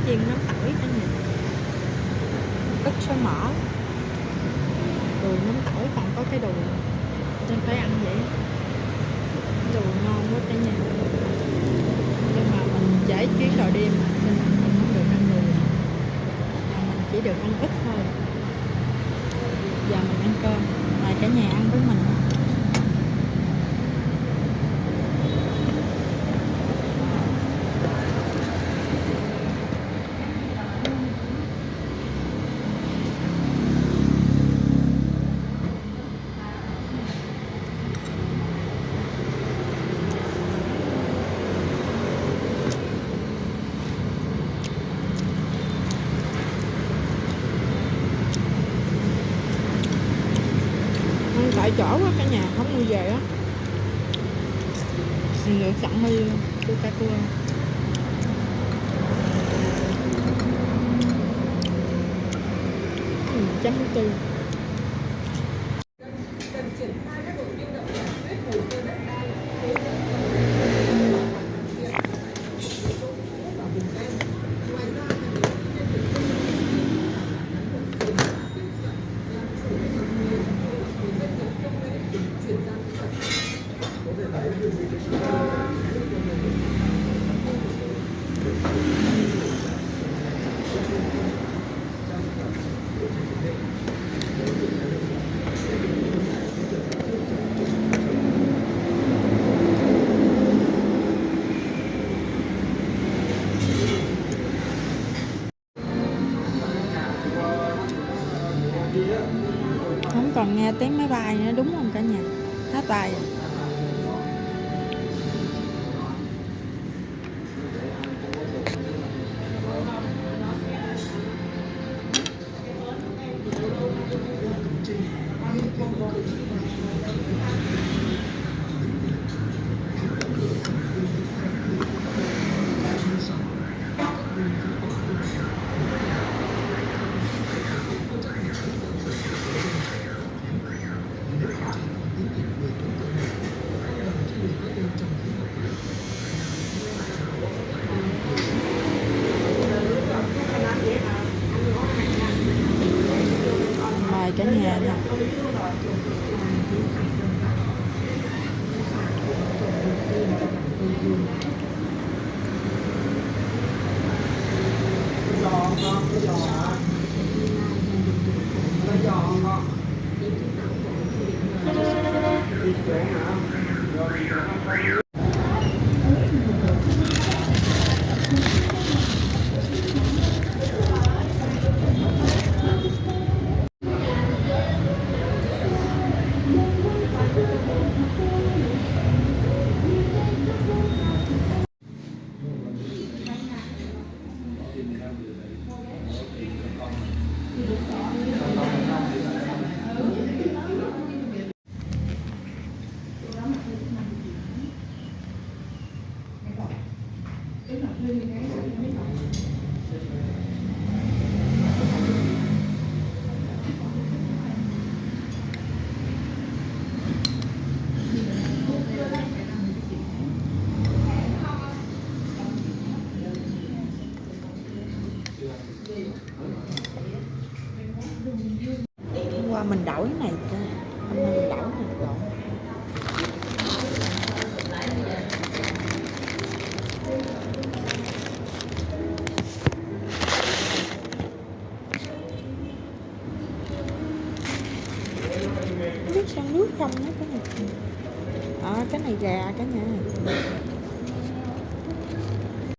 chiên nấm tỏi cả nhà, ức sôi mỡ, đùi nấm tỏi, còn có cái đùi nên phải ăn vậy. Đùi ngon quá cả nhà, nhưng mà mình trễ chuyến đò đêm nên mình không được ăn nhiều, mà mình chỉ được ăn ít thôi. Giờ mình ăn cơm, mời cả nhà ăn với mình. Ăn tại chỗ quá cả nhà, không mua về á. Mình lựa chọn ly Coca-Cola. Chấm tư. Không còn nghe tiếng máy bay nữa đúng không cả nhà? Hết bài rồi. Mời cả nhà nha. Hôm qua mình đổi này cho, hôm nay mình đổi này rồi. Không biết sao nước không đó cái này. Cái này gà cả nhà.